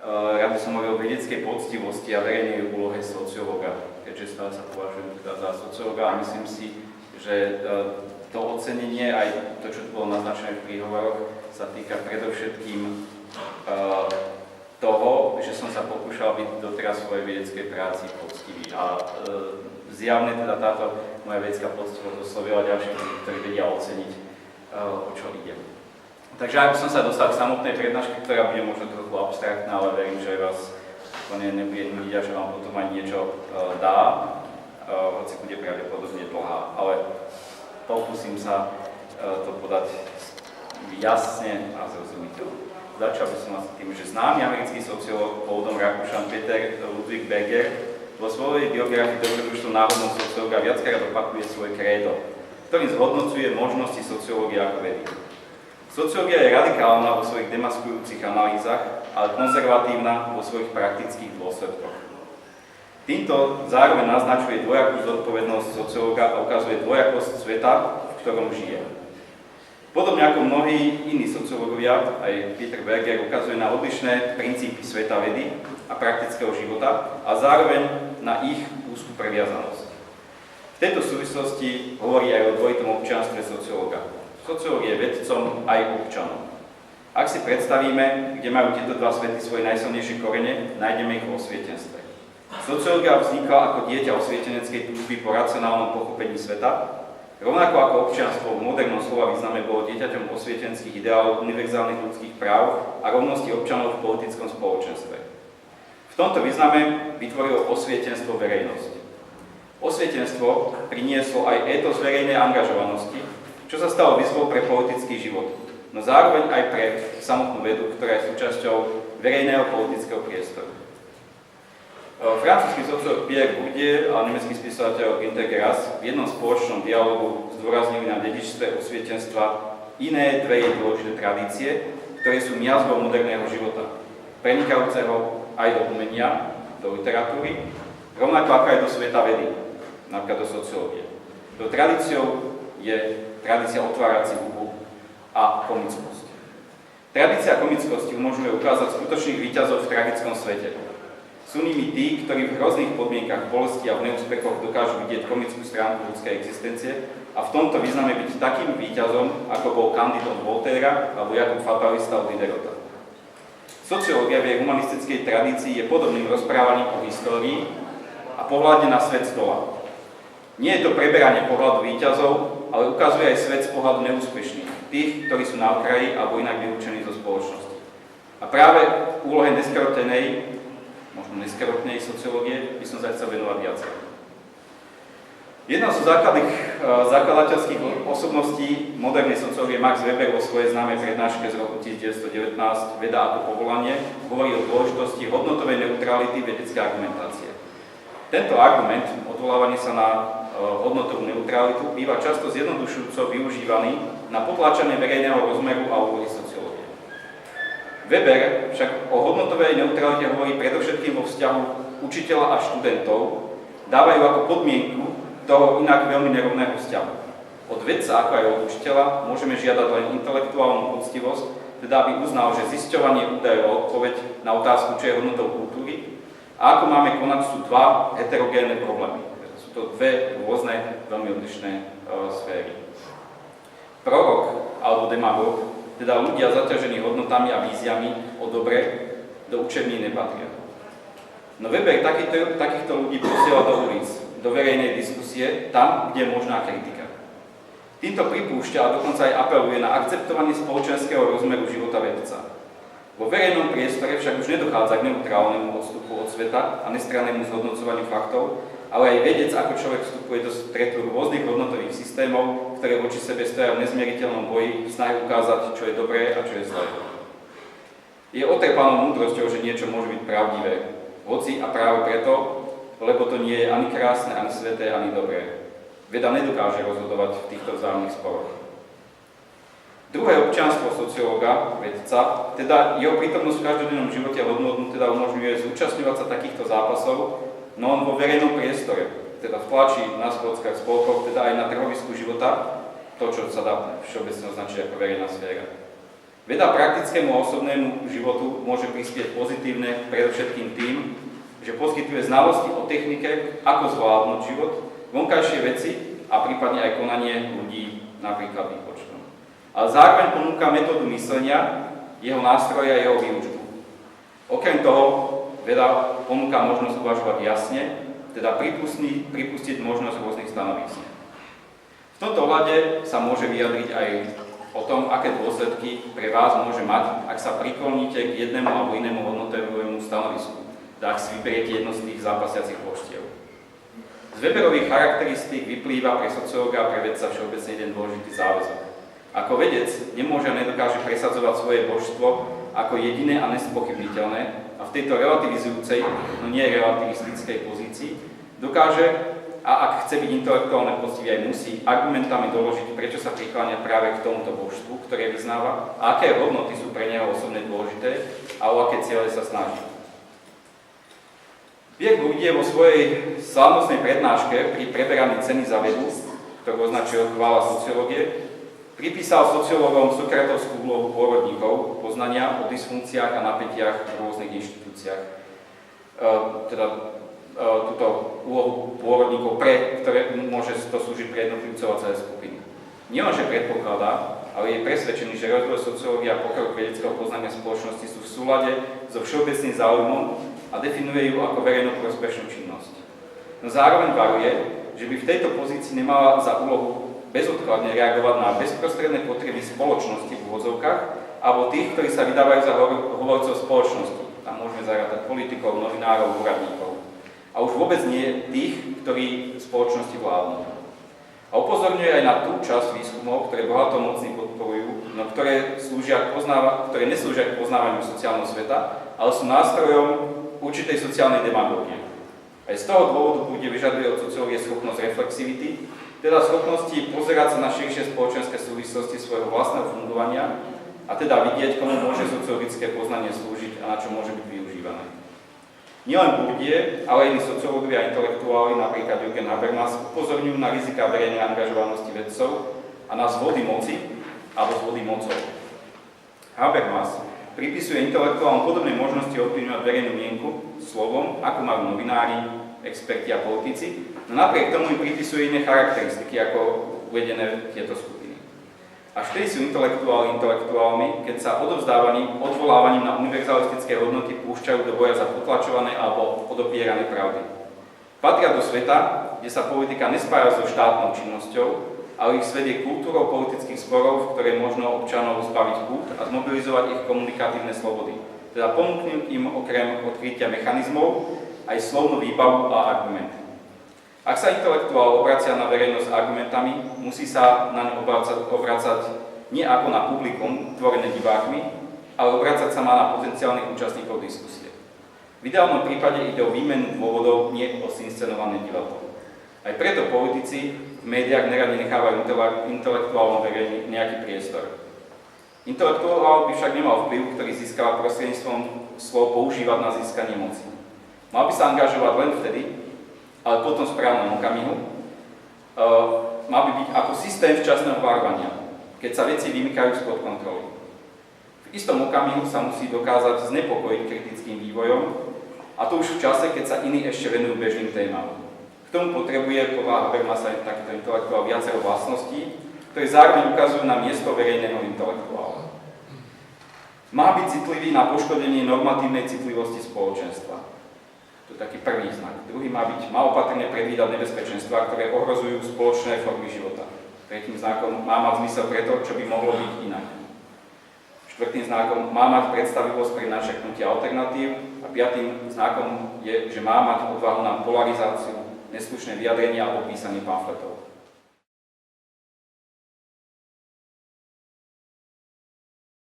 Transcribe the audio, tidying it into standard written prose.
Rád by som hovoril o vedeckej poctivosti a verejnej úlohe sociológa, keďže stále sa považujem za sociológa a myslím si, že to ocenenie, aj to, čo tu bolo naznačené v príhovoroch, sa týka predovšetkým toho, že som sa pokúšal byť doteraz v svojej vedeckej práci poctivý. A zjavne teda táto moja vedecká poctivosť oslovila ďalších ľudí, ktorí vedia oceniť, o čo ide. Takže ak by som sa dostal k samotnej prednáške, ktorá bude možno trochu abstraktná, ale verím, že vás to nebude nudiť a že vám potom aj niečo dá, hoci bude pravdepodobne dlhá. Ale pokúsim sa to podať jasne a zrozumiteľne. Začal by som asi tým, že známy americký sociológ pôvodom Rakúšan Peter Ludwig Berger vo svojej biografii dobrodružstvo náhodného sociológa viackrát opakuje svoje krédo, ktorým zhodnocuje možnosti sociológie ako vedy. Sociológia je radikálna vo svojich demaskujúcich analýzach, ale konzervatívna vo svojich praktických dôsledkoch. Týmto zároveň naznačuje dvojakú zodpovednosť sociológa a ukazuje dvojakosť sveta, v ktorom žije. Podobne ako mnohí iní sociológovia, aj Peter Berger ukazuje na odlišné princípy sveta vedy a praktického života a zároveň na ich úzkú previazanosť. V tejto súvislosti hovorí aj o dvojitom občianstve sociológa. Sociológ je vedcom aj občanom. Ak si predstavíme, kde majú tieto dva svety svoje najsilnejšie korene, nájdeme ich v osvietenstve. Sociológia vznikla ako dieťa osvieteneckej túžby po racionálnom pochopení sveta, rovnako ako občianstvo v modernom slova význame bolo dieťaťom osvietenských ideálov, univerzálnych ľudských práv a rovnosti občanov v politickom spoločenstve. V tomto význame vytvorilo osvietenstvo verejnosť. Osvietenstvo prinieslo aj étos verejnej angažovanosti, čo sa stalo výzvou pre politický život, no zároveň aj pre samotnú vedu, ktorá je súčasťou verejného politického priestoru. Francúzsky sociológ Pierre Bourdieu a nemecký spisovateľ Günter Grass v jednom spoločnom dialogu zdôraznili na dedičstve osvietenstva iné dve jej dôležité tradície, ktoré sú miazgou moderného života, prenikajúceho aj do umenia, do literatúry, rovnako ako aj do sveta vedy, napríklad do sociológie. Do tradíciou je tradícia otvárať si hubu a komickosť. Tradícia komickosti umožňuje ukázať skutočných víťazov v tragickom svete. Sú nimi tí, ktorí v hrozných podmienkach bolesti a v neúspechoch dokážu vidieť komickú stránku ľudskej existencie a v tomto význame byť takým víťazom, ako bol Candide od Voltaira alebo Jakub Fatalista od Diderota. Sociológia v jej humanistickej tradícii je podobným rozprávaním o histórii a pohľade na svet z dola. Nie je to preberanie pohľadu víťazov, ale ukazuje aj svet z pohľadu neúspešných, tých, ktorí sú na okraji alebo inak vylúčení zo spoločnosti. A práve úlohe neskrotenej, možno neskrotnej sociológie by som sa chcel venovať viacej. Jedna zo zakladateľských osobností modernej sociológie Max Weber vo svojej známej prednáške z roku 1919 Veda ako povolanie hovorí o dôležitosti hodnotovej neutrality vedeckej argumentácie. Tento argument, odvolávanie sa na hodnotovú neutralitu, býva často zjednodušujúco využívaný na potláčanie verejného rozmeru a úlohy sociológie. Weber však o hodnotovej neutralite hovorí predovšetkým vo vzťahu učiteľa a študentov, dávajú ako podmienku toho inak veľmi nerovného vzťahu. Od vedca, ako aj od učiteľa, môžeme žiadať len intelektuálnu poctivosť, teda aby uznal, že zisťovanie údajov a odpoveď na otázku, čo je hodnotou kultúry, a ako máme konať, sú dva heterogénne problémy. Sú to dve rôzne, veľmi odlišné sféry. Prorok alebo demagóg, teda ľudia zaťažení hodnotami a víziami o dobre, do učební nepatria. No Weber takýchto ľudí posiela do ulic, do verejnej diskusie, tam, kde je možná kritika. Týmto pripúšťa a dokonca aj apeluje na akceptovanie spoločenského rozmeru života vedca. Vo verejnom priestore však už nedochádza k neutrálnemu odstupu od sveta a nestrannému zhodnocovaniu faktov, ale aj vedec ako človek vstupuje do stretu rôznych hodnotových systémov, ktoré voči sebe stoja v nezmieriteľnom boji v snahe ukázať, čo je dobré a čo je zlé. Je otrpanou múdrosťou, že niečo môže byť pravdivé, hoci a práve preto, lebo to nie je ani krásne, ani sveté, ani dobré. Veda nedokáže rozhodovať v týchto vzájomných sporoch. Druhé občianstvo sociológa, vedca, teda jeho prítomnosť v každodennom živote hodnotnú teda umožňuje zúčastňovať sa takýchto zápasov, no on vo verejnom priestore, teda v tlači, na spoločkách, spolkoch, teda aj na trhovisku života, to, čo sa dá všeobecne označiť ako verejná sféra. Veda praktickému a osobnému životu môže prispieť pozitívne predovšetkým tým, že poskytuje znalosti o technike, ako zvládnuť život, vonkajšie veci a prípadne aj konanie ľudí, napríklad výpočtom. Ale zároveň ponúka metódu myslenia, jeho nástroje a jeho výučbu. Okrem toho, veda ponúka možnosť uvažovať jasne, teda pripustiť možnosť rôznych stanovísk. V tomto ohľade sa môže vyjadriť aj o tom, aké dôsledky pre vás môže mať, ak sa prikloníte k jednému alebo inému hodnotovému stanovisku, teda ak si vyberiete jedno z tých zápasiacich poštiev. Z Weberových charakteristík vyplýva pre sociológa a pre vedca všeobecne jeden dôležitý záväzok. Ako vedec nemôže a nedokáže presadzovať svoje božstvo ako jediné a nespochybniteľné a v tejto relativizujúcej, no nie relativistickej pozícii dokáže a ak chce byť intelektuálne poctivý, aj musí argumentami doložiť, prečo sa prikláňa práve k tomuto božstvu, ktoré vyznáva a aké hodnoty sú pre neho osobne dôležité a o aké ciele sa snaží. Pierre Bourdieu vo svojej slávnostnej prednáške pri preberaní ceny za vedu, ktorú označuje chvála sociológie, pripísal sociológom sokratovskú úlohu pôrodníkov poznania o dysfunkciách a napätiach v rôznych inštitúciách. Túto úlohu pôrodníkov, ktoré môže to slúžiť pre jednotlivcov a celé skupiny. Nielenže predpokladá, ale je presvedčený, že rozvoj sociológie a pokrok vedeckého poznania spoločnosti sú v súlade so všeobecným záujmom a definuje ju ako verejnoprospešnú činnosť. No zároveň varuje, že by v tejto pozícii nemala za úlohu bezodkladne reagovať na bezprostredné potreby spoločnosti v úvodzovkách alebo tých, ktorí sa vydávajú za hovorcov spoločnosti. Tam môžeme zarátať politikov, novinárov, úradníkov. A už vôbec nie tých, ktorí v spoločnosti vládnu. A upozorňuje aj na tú časť výskumov, ktoré bohatomocní podporujú, no ktoré neslúžia k poznávaniu sociálneho sveta, ale sú nástrojom určitej sociálnej demagógie. Aj z toho dôvodu bude vyžaduje od sociológie schopnosť reflexivity, teda schopnosti pozerať sa na širšie spoločenské súvislosti svojho vlastného fungovania a teda vidieť, komu môže sociologické poznanie slúžiť a na čo môže byť využívané. Nielen Bourdieu, ale aj iní sociológovia a intelektuáli, napríklad Jürgen Habermas, upozorňujú na rizika verejnej angažovanosti vedcov a na zvody moci alebo zvody mocov. Habermas pripisuje intelektuálom podobné možnosti ovplyvňovať verejnú mienku slovom, ako majú novinári, experti a politici, no napriek tomu im pripisuje iné charakteristiky, ako uvedené tieto skupiny. Až vtedy sú intelektuálmi, keď sa odvolávaním na univerzalistické hodnoty púšťajú do boja za potlačované alebo odopierané pravdy. Patria do sveta, kde sa politika nespája so štátnou činnosťou, ale ich svedie kultúrou politických sporov, v ktoré možno občanov zbaviť pút a zmobilizovať ich komunikatívne slobody. Teda ponúknuť im okrem odkrytia mechanizmov aj slovnú výbavu a argumenty. Ak sa intelektuál obracia na verejnosť argumentami, musí sa na ňu obracať nie ako na publikum, tvorené divákmi, ale obracať sa má na potenciálnych účastníkov diskusie. V ideálnom prípade ide o výmenu dôvodov, nie o zinscenované divadlo. Aj preto politici v médiách neradi nechávajú intelektuálom verejne nejaký priestor. Intelektuál by však nemal vplyv, ktorý získava prostredníctvom slov používať na získanie moci. Mal by sa angažovať len vtedy, ale potom v správnom okamihu, mal by byť ako systém včasného varovania, keď sa veci vymykajú spod kontroly. V istom okamihu sa musí dokázať znepokojiť kritickým vývojom, a to už v čase, keď sa iní ešte venujú bežným témam. K tomu potrebuje podľa Habermasa takýto intelektuál viacero vlastností, ktoré zároveň ukazujú na miesto verejného intelektuála. Má byť citlivý na poškodenie normatívnej citlivosti spoločenstva. To je taký prvý znak. Druhý má opatrne predvídať nebezpečenstvá, ktoré ohrozujú spoločné formy života. Tretím znakom má mať zmysel pre to, čo by mohlo byť inak. Štvrtým znakom má mať predstavivosť pri načrtnutí alternatív a piatým znakom je, že má mať odvahu na polarizáciu, neslušné vyjadrenia alebo písanie pamfletov.